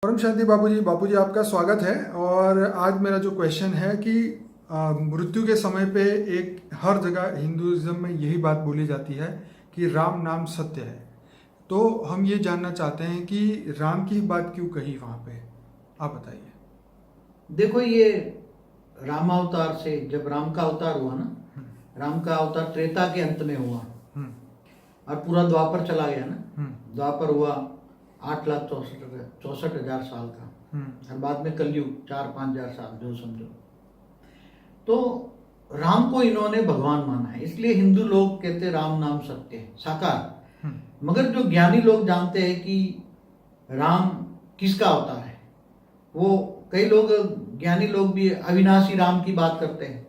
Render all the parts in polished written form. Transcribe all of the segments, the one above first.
परम शांति बापूजी आपका स्वागत है। और आज मेरा जो क्वेश्चन है कि मृत्यु के समय पे एक हर जगह हिंदुइज्म में यही बात बोली जाती है कि राम नाम सत्य है। तो हम ये जानना चाहते हैं कि राम की बात क्यों कही वहाँ पे, आप बताइए। देखो, ये रामावतार से जब राम का अवतार हुआ ना, राम का अवतार त्रेता के अंत में हुआ और पूरा द्वापर चला गया ना। द्वापर हुआ 8,64,000 साल का और बाद में कलयुग 4-5 हजार साल जो समझो। तो राम को इन्होंने भगवान माना है, इसलिए हिंदू लोग कहते हैं राम नाम सत्य है, साकार। मगर जो ज्ञानी लोग जानते हैं कि राम किसका अवतार है, वो कई लोग ज्ञानी लोग भी अविनाशी राम की बात करते हैं,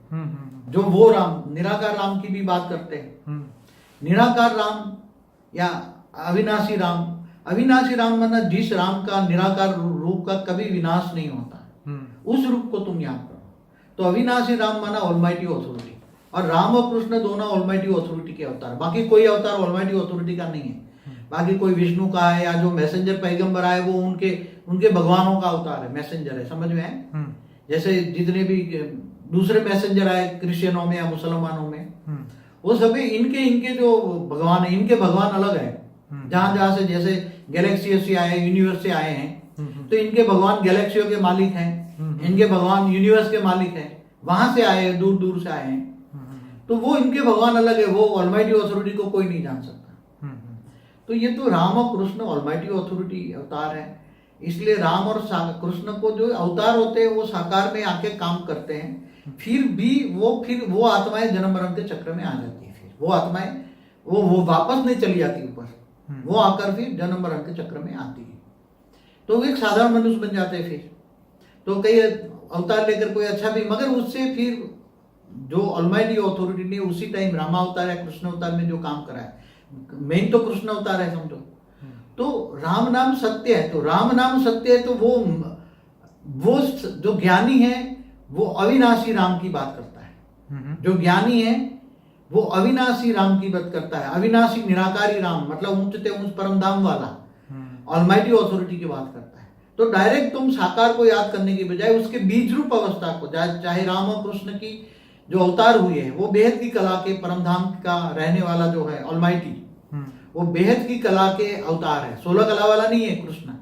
जो वो राम निराकार राम की भी बात करते हैं। निराकार राम या अविनाशी राम, अविनाशी राम माना जिस राम का निराकार रूप का कभी विनाश नहीं होता, उस रूप को तुम याद करो। तो अविनाशी राम माना ऑलमाइटी ऑथोरिटी, और राम और कृष्ण दोनों ऑलमाइटी ऑथोरिटी के अवतार। बाकी कोई अवतार ऑलमाइटी ऑथोरिटी का नहीं है। बाकी कोई विष्णु का है या जो मैसेंजर पैगंबर आए वो उनके भगवानों का अवतार है, मैसेंजर है, समझ में है। जैसे जितने भी दूसरे मैसेंजर आए क्रिश्चियनों में या मुसलमानों में, वो सभी इनके जो भगवान है, इनके भगवान अलग है। जहां से जैसे गैलेक्सी से आए, यूनिवर्स से आए हैं, तो इनके भगवान गैलेक्सियों के मालिक हैं, इनके भगवान यूनिवर्स के मालिक हैं, वहां से आए हैं, दूर दूर से आए हैं। तो वो इनके भगवान अलग है, वो ऑलमाइटी ऑथोरिटी को कोई नहीं जान सकता। तो ये तो राम और कृष्ण ऑलमाइटी ऑथोरिटी अवतार है, इसलिए राम और कृष्ण को जो अवतार होते हैं वो साकार में आके काम करते हैं। फिर वो आत्माएं जन्म मरण के चक्र में आ जाती है। फिर वो आत्माएं वो वापस नहीं चली जाती ऊपर, वो आकर फिर जन्म मरण के चक्र में आती है। तो वो एक साधारण मनुष्य बन जाते हैं। फिर तो कई अवतार लेकर कोई अच्छा भी, मगर उससे फिर जो ऑलमाइटी अथॉरिटी ने उसी टाइम रामा अवतार या कृष्ण अवतार में जो काम करा है, मेन तो कृष्ण अवतार है समझो। तो राम नाम सत्य है, तो राम नाम सत्य है, तो वो जो ज्ञानी है वो अविनाशी राम की बात करता है। जो ज्ञानी है वो अविनाशी राम की बात करता है, अविनाशी निराकारी राम, मतलब ऊंचते ऊंच परम धाम वाला ऑलमाइटी ऑथोरिटी की बात करता है। तो डायरेक्ट तुम साकार को याद करने की बजाय उसके बीज रूप अवस्था को, चाहे राम और कृष्ण की जो अवतार हुए हैं, वो बेहद की कला के परम धाम का रहने वाला जो है ऑलमाइटी, वो बेहद की कला के अवतार है। 16 कला वाला नहीं है कृष्ण,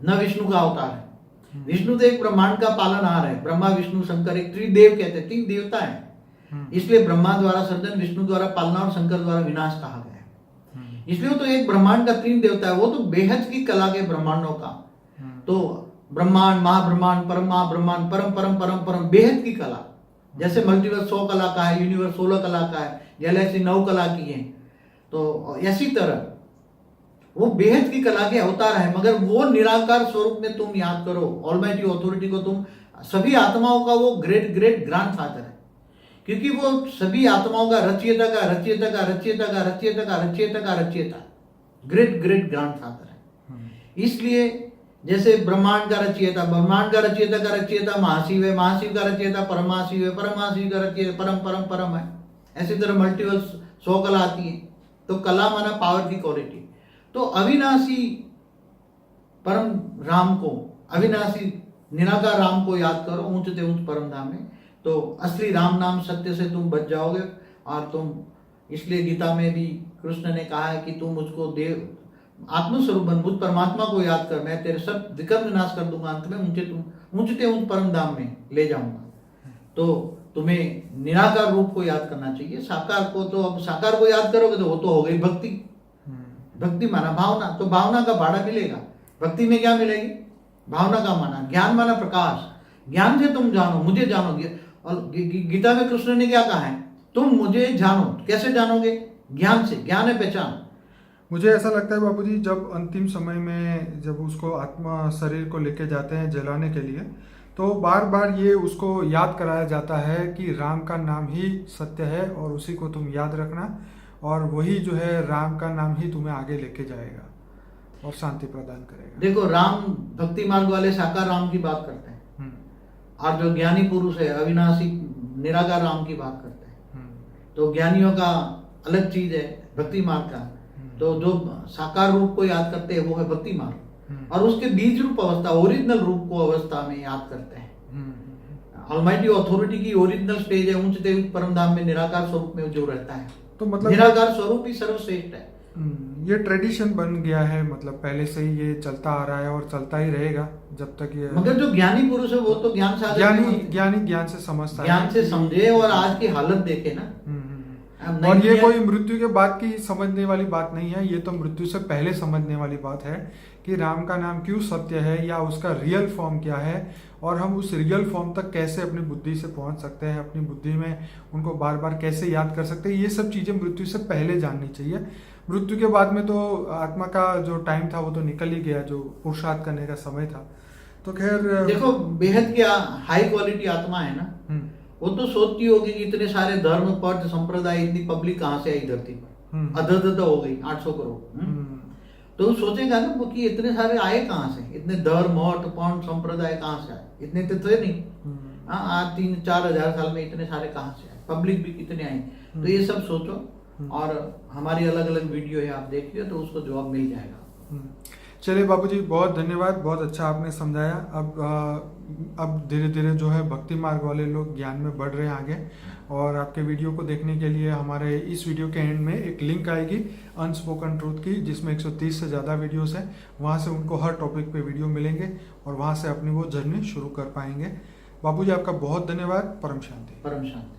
न विष्णु का अवतार है। विष्णु तो एक ब्रह्मांड का पालनहार है, ब्रह्मा विष्णु शंकर एक त्रिदेव कहते हैं, 3 देवता है। इसलिए ब्रह्मा द्वारा सर्जन, विष्णु द्वारा पालना और शंकर द्वारा विनाश कहा गया है। इसलिए तो एक ब्रह्मांड का 3 देवता है, वो तो बेहद की कला के ब्रह्मांडों का। तो ब्रह्मांड, महाब्रह्मांड, परम महाब्रह्मांड, परम परम परम परम बेहद की कला। जैसे मल्टीवर्स 100 कला का है, यूनिवर्स 16 कला का है, गैलेक्सी 9 कला की है। तो ऐसी तरह वो बेहद की कला के अवतार है, मगर वो निराकार स्वरूप में तुम याद करो। ऑलमाइटी ऑथोरिटी को तुम, सभी आत्माओं का वो ग्रेट ग्रेट ग्रैंडफादर है, क्योंकि वो सभी आत्माओं का रचयिता का रचयिता का रचयिता का रचयिता का रचयिता का रचयिता, ग्रेट ग्रेट ग्रैंडफादर है। इसलिए जैसे ब्रह्मांड का रचयिता, ब्रह्मांड का रचयिता का रचयिता महाशिव है, महाशिव का रचयिता परमाशिव है, परमाशिव का रचयिता परम परम परम है। ऐसी तरह मल्टीवर्स 100 कला आती है। तो कला माना पावर की क्वालिटी। तो अविनाशी परम राम को, अविनाशी निराकार राम को याद करो ऊंचते ऊंच परम धाम में, तो असली राम नाम सत्य से तुम बच जाओगे। और तुम, इसलिए गीता में भी कृष्ण ने कहा है कि तुम मुझको देव आत्मस्वरूप बन, मुझ परमात्मा को याद कर, मैं तेरे सब विकर्म विनाश कर दूंगा, अंत में ऊंचते ऊंच परम धाम में ले जाऊंगा। तो तुम्हें निराकार रूप को याद करना चाहिए। साकार को तो, अब साकार को याद करोगे तो वो तो हो गई भक्ति। भक्ति माना भावना, तो भावना का भाड़ा मिलेगा। भक्ति में क्या मिलेगी? भावना का माना, ज्ञान माना प्रकाश। ज्ञान से तुम जानो, मुझे जानोगे। और गीता में कृष्ण ने क्या कहा है? तुम मुझे जानो। कैसे जानोगे? ज्ञान से। ज्ञान है पहचान। मुझे ऐसा लगता है बापूजी, जब अंतिम समय में जब उसको आत्मा शरीर को लेके जाते हैं जलाने के लिए, तो बार बार ये उसको याद कराया जाता है कि राम का नाम ही सत्य है और उसी को तुम याद रखना, और वही जो है राम का नाम ही तुम्हें आगे लेके जाएगा और शांति प्रदान करेगा। देखो, राम भक्ति मार्ग वाले साकार राम की बात करते हैं, और जो ज्ञानी पुरुष है अविनाशी निराकार राम की बात करते हैं। तो ज्ञानियों का अलग चीज है भक्ति मार्ग का। तो जो साकार रूप को याद करते हैं वो है भक्ति मार्ग। और उसके बीज रूप अवस्था, ओरिजिनल रूप को अवस्था में याद करते हैं। ऑलमाइटी अथॉरिटी की ओरिजिनल स्टेज है उच्च देव परम धाम में निराकार स्वरूप में जो रहता है, तो मतलब निराकार स्वरूप ही सर्वश्रेष्ठ है। ये ट्रेडिशन बन गया है, मतलब पहले से ही ये चलता आ रहा है और चलता ही रहेगा जब तक ये, मगर जो ज्ञानी पुरुष है वो तो ज्ञान सागर ज्ञान से समझता है, ज्ञान से समझे और आज की हालत देखे ना। और ये कोई मृत्यु के बाद की समझने वाली बात नहीं है, ये तो मृत्यु से पहले समझने वाली बात है कि राम का नाम क्यों सत्य है या उसका रियल फॉर्म क्या है, और हम उस रियल फॉर्म तक कैसे अपनी बुद्धि से पहुंच सकते हैं, अपनी बुद्धि में उनको बार बार कैसे याद कर सकते हैं। ये सब चीज़ें मृत्यु से पहले जाननी चाहिए। मृत्यु के बाद में तो आत्मा का जो टाइम था वो तो निकल ही गया, जो पुरुषार्थ करने का समय था। तो खैर देखो, बेहद क्या हाई क्वालिटी आत्मा है ना, वो तो सोचती होगी कि इतने सारे धर्म पंथ संप्रदाय, इतनी पब्लिक कहाँ से आई धरती पर, अदद हो गई 800 करोड़। तो सोचेगा ना वो कि इतने सारे आए कहाँ से, इतने धर्म मठ पंथ संप्रदाय कहाँ से आए, इतने तो थे नहीं। आज 3-4 हजार साल में इतने सारे कहाँ से आए, पब्लिक भी कितने आई। तो ये सब सोचो, और हमारी अलग अलग वीडियो है, आप देखिए तो उसको जवाब मिल जाएगा। चलिए बाबूजी, बहुत धन्यवाद, बहुत अच्छा आपने समझाया। अब धीरे धीरे जो है भक्ति मार्ग वाले लोग ज्ञान में बढ़ रहे हैं आगे। और आपके वीडियो को देखने के लिए हमारे इस वीडियो के एंड में एक लिंक आएगी अनस्पोकन ट्रूथ की, जिसमें 130 से ज़्यादा वीडियोस हैं। वहाँ से उनको हर टॉपिक पे वीडियो मिलेंगे और वहाँ से अपनी वो जर्नी शुरू कर पाएंगे। बाबूजी आपका बहुत धन्यवाद। परम शांति। परम शांति।